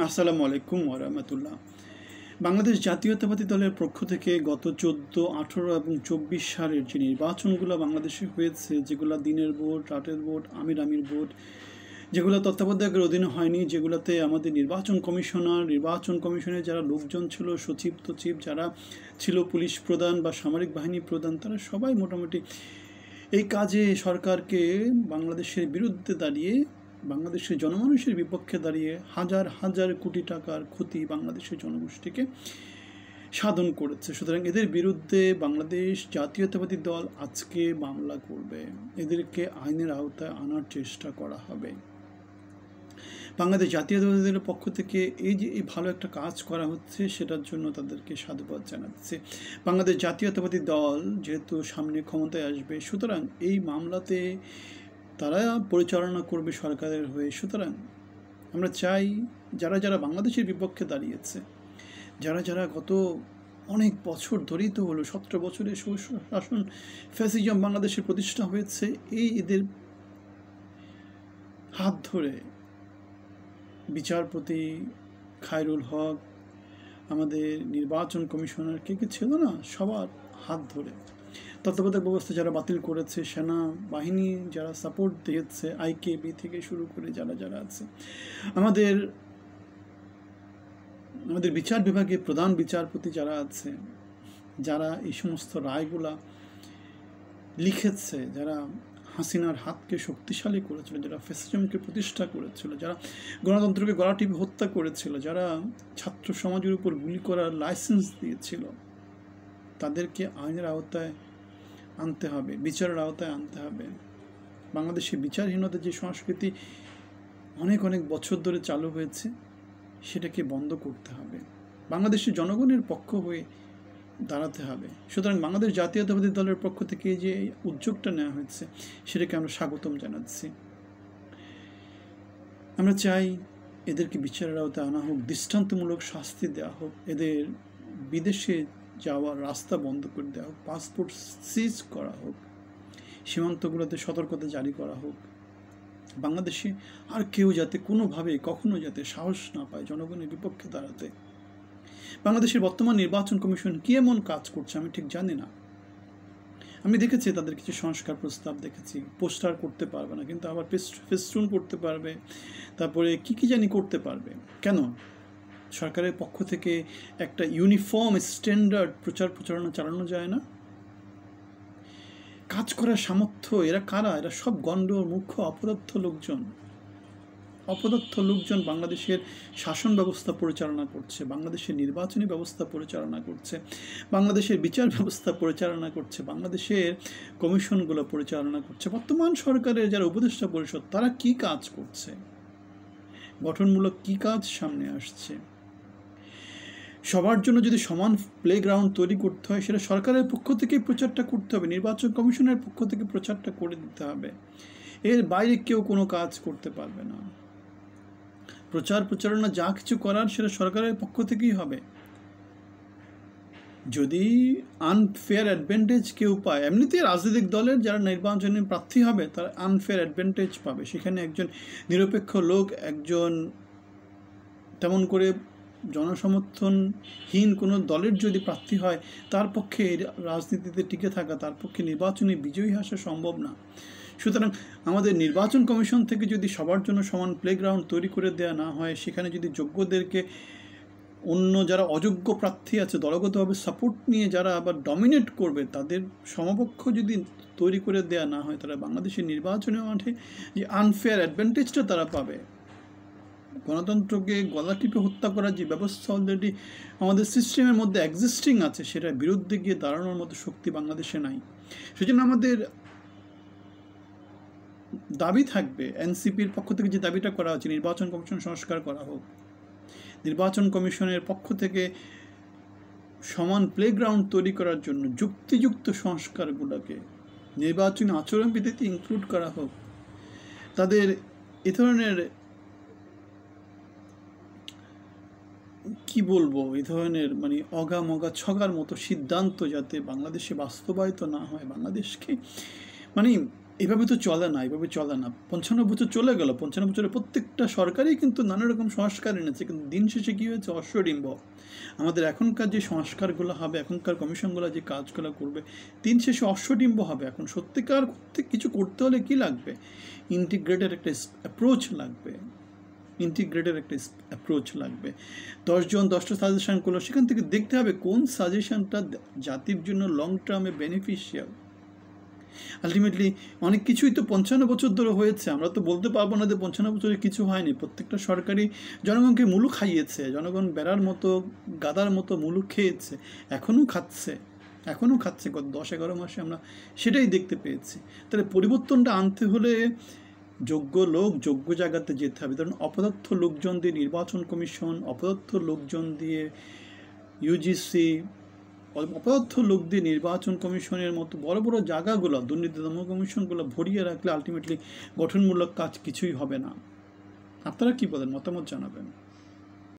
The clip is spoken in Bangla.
আসসালামু আলাইকুম ওরহমতুল্লাহ। বাংলাদেশ জাতীয়তাবাদী দলের পক্ষ থেকে গত 14, 18 এবং 24 সালের যে নির্বাচনগুলো বাংলাদেশে হয়েছে, যেগুলো দিনের ভোট, রাতের ভোট, আমির ভোট, যেগুলো তত্ত্বাবধায়কের অধীনে হয়নি, যেগুলোতে আমাদের নির্বাচন কমিশনের যারা লোকজন ছিল, সচিব যারা ছিল, পুলিশ প্রধান বা সামরিক বাহিনী প্রধান, তারা সবাই মোটামুটি এই কাজে সরকারকে বাংলাদেশের বিরুদ্ধে দাঁড়িয়ে, বাংলাদেশের জনমানুষের বিপক্ষে দাঁড়িয়ে হাজার হাজার কোটি টাকার ক্ষতি বাংলাদেশের জনগোষ্ঠীকে সাধন করেছে। সুতরাং এদের বিরুদ্ধে বাংলাদেশ জাতীয়তাবাদী দল আজকে মামলা করবে, এদেরকে আইনের আওতায় আনার চেষ্টা করা হবে। বাংলাদেশ জাতীয়তাবাদী দলের পক্ষ থেকে এই যে এই ভালো একটা কাজ করা হচ্ছে, সেটার জন্য তাদেরকে সাধুবাদ জানাচ্ছে। বাংলাদেশ জাতীয়তাবাদী দল যেহেতু সামনে ক্ষমতায় আসবে, সুতরাং এই মামলাতে তারা পরিচালনা করবে সরকারের হয়ে। সুতরাং আমরা চাই যারা যারা বাংলাদেশের বিপক্ষে দাঁড়িয়েছে, যারা গত অনেক বছর ধরেই তো হলো, 17 বছরের শাসন ফ্যাসিজম বাংলাদেশে প্রতিষ্ঠা হয়েছে, এদের হাত ধরে বিচারপতি খায়রুল হক, আমাদের নির্বাচন কমিশনার কে ছিল না, সবার হাত ধরে তত্ত্বাবধায়ক ব্যবস্থা যারা বাতিল করেছে, সেনা বাহিনী যারা সাপোর্ট দিয়েছে, IKB থেকে শুরু করে যারা আছে, আমাদের বিচার বিভাগে প্রধান বিচারপতি যারা আছে, যারা এই সমস্ত রায়গুলা লিখেছে, যারা হাসিনার হাতকে শক্তিশালী করেছিল, যারা ফ্যাসিজমকে প্রতিষ্ঠা করেছিল, যারা গণতন্ত্রকে গলা টিপে হত্যা করেছিল, যারা ছাত্র সমাজের উপর গুলি করার লাইসেন্স দিয়েছিল, তাদেরকে আইনের আওতায় আনতে হবে, বিচারের আওতায় আনতে হবে। বাংলাদেশে বিচারহীনতার যে সংস্কৃতি অনেক বছর ধরে চালু হয়েছে, সেটাকে বন্ধ করতে হবে, বাংলাদেশের জনগণের পক্ষ হয়ে দাঁড়াতে হবে। সুতরাং বাংলাদেশ জাতীয়তাবাদী দলের পক্ষ থেকে যে উদ্যোগটা নেওয়া হয়েছে, সেটাকে আমরা স্বাগতম জানাচ্ছি। আমরা চাই এদেরকে বিচারের আওতায় আনা হোক, দৃষ্টান্তমূলক শাস্তি দেওয়া হোক, এদের বিদেশে যাওয়ার রাস্তা বন্ধ করে দেওয়া হোক, পাসপোর্ট সিজ করা হোক, সীমান্তগুলোতে সতর্কতা জারি করা হোক। বাংলাদেশে আর কেউ যাতে কোনোভাবে কখনো যাতে সাহস না পায় জনগণের বিপক্ষে দাঁড়াতে। বাংলাদেশের বর্তমান নির্বাচন কমিশন কি এমন কাজ করছে আমি ঠিক জানি না। আমি দেখেছি তাদের কিছু সংস্কার প্রস্তাব দেখেছি, পোস্টার করতে পারবে না, কিন্তু আবার ফেস্টুন করতে পারবে, তারপরে কি জানি করতে পারবে। কেন সরকারের পক্ষ থেকে একটা ইউনিফর্ম স্ট্যান্ডার্ড প্রচারণা চালানো যায় না? কাজ করার সামর্থ্য এরা কারা? এরা সব গণ্ড মুখ্য অপদার্থ লোকজন বাংলাদেশের শাসন ব্যবস্থা পরিচালনা করছে, বাংলাদেশের নির্বাচনী ব্যবস্থা পরিচালনা করছে, বাংলাদেশের বিচার ব্যবস্থা পরিচালনা করছে, বাংলাদেশের কমিশনগুলো পরিচালনা করছে। বর্তমান সরকারের যারা উপদেষ্টা পরিষদ, তারা কি কাজ করছে, গঠনমূলক কি কাজ সামনে আসছে? সবার জন্য যদি সমান প্লেগ্রাউন্ড তৈরি করতে হয়, সেটা সরকারের পক্ষ থেকেই প্রচারটা করতে হবে, নির্বাচন কমিশনের পক্ষ থেকে প্রচারটা করে দিতে হবে। এর বাইরে কেউ কোনো কাজ করতে পারবে না। প্রচারণা যা কিছু করার সেটা সরকারের পক্ষ থেকেই হবে। যদি আনফেয়ার অ্যাডভান্টেজ কেউ পায়, এমনিতেই রাজনৈতিক দলের যারা নির্বাচনে প্রার্থী হবে, তারা আনফেয়ার অ্যাডভান্টেজ পাবে। সেখানে একজন নিরপেক্ষ লোক, একজন তেমন করে জনসমর্থনহীন কোনো দলের যদি প্রার্থী হয়, তার পক্ষে রাজনীতিতে টিকে থাকা, তার পক্ষে নির্বাচনে বিজয়ী আসা সম্ভব না। সুতরাং আমাদের নির্বাচন কমিশন থেকে যদি সবার জন্য সমান প্লেগ্রাউন্ড তৈরি করে দেওয়া না হয়, সেখানে যদি যোগ্যদেরকে অন্য যারা অযোগ্য প্রার্থী আছে দলগতভাবে সাপোর্ট নিয়ে যারা আবার ডমিনেট করবে, তাদের সমপক্ষ যদি তৈরি করে দেওয়া না হয়, তারা বাংলাদেশের নির্বাচনের মাঠে যে আনফেয়ার অ্যাডভান্টেজটা তারা পাবে, গণতন্ত্রকে গলা টিপে হত্যা করার যে ব্যবস্থা অলরেডি আমাদের সিস্টেমের মধ্যে এক্সিস্টিং আছে, সেটার বিরুদ্ধে গিয়ে দাঁড়ানোর মতো শক্তি বাংলাদেশে নাই। সেজন্য আমাদের দাবি থাকবে, এনসিপির পক্ষ থেকে যে দাবিটা করা হচ্ছে, নির্বাচন কমিশন সংস্কার করা হোক, নির্বাচন কমিশনের পক্ষ থেকে সমান প্লেগ্রাউন্ড তৈরি করার জন্য যুক্তিযুক্ত সংস্কারগুলোকে নির্বাচনী আচরণবিধিতে ইনক্লুড করা হোক, তাদের এ ধরনের কি বলবো, এই ধরনের মানে অগামগা ছগার মতো সিদ্ধান্ত যাতে বাংলাদেশে বাস্তবায়িত না হয়, বাংলাদেশকে মানে এভাবে তো চলে না, এভাবে চলে না। ৫৫ বছর চলে গেল, ৫৫ বছরে প্রত্যেকটা সরকারই কিন্তু নানা রকম সংস্কার এনেছে, কিন্তু দিন শেষে কী হয়েছে? অশ্বডিম্ব। আমাদের এখনকার যে সংস্কারগুলো হবে, এখনকার কমিশনগুলো যে কাজগুলো করবে, দিন শেষে অশ্বডিম্ব হবে। এখন সত্যিকার কিছু করতে হলে কি লাগবে? ইন্টিগ্রেটেড একটা অ্যাপ্রোচ লাগবে, ইন্টিগ্রেটেড একটা অ্যাপ্রোচ লাগবে। ১০ জন ১০টা সাজেশান করলো, সেখান থেকে দেখতে হবে কোন সাজেশানটা জাতির জন্য লং টার্মে বেনিফিশিয়াল। আলটিমেটলি অনেক কিছুই তো ৫৫ বছর ধরে হয়েছে, আমরা তো বলতে পারবো না যে ৫৫ বছরে কিছু হয়নি। প্রত্যেকটা সরকারই জনগণকে মুলুক খাইয়েছে, জনগণ বেড়ার মতো গাদার মতো মুলুক খেয়েছে, এখনও খাচ্ছে, এখনও খাচ্ছে। গত ১০-১১ মাসে আমরা সেটাই দেখতে পেয়েছি। তাহলে পরিবর্তনটা আনতে হলে যোগ্য লোক যোগ্য জায়গাতে যেতে হবে। ধরুন অপদার্থ লোকজন দিয়ে নির্বাচন কমিশন, অপদার্থ লোকজন দিয়ে ইউজিসি, অপদার্থ লোক দিয়ে নির্বাচন কমিশনের মতো বড় বড় জায়গাগুলো, দুর্নীতি দমন কমিশনগুলো ভরিয়ে রাখলে আলটিমেটলি গঠনমূলক কাজ কিছুই হবে না। আপনারা কি বলেন? মতামত জানাবেন।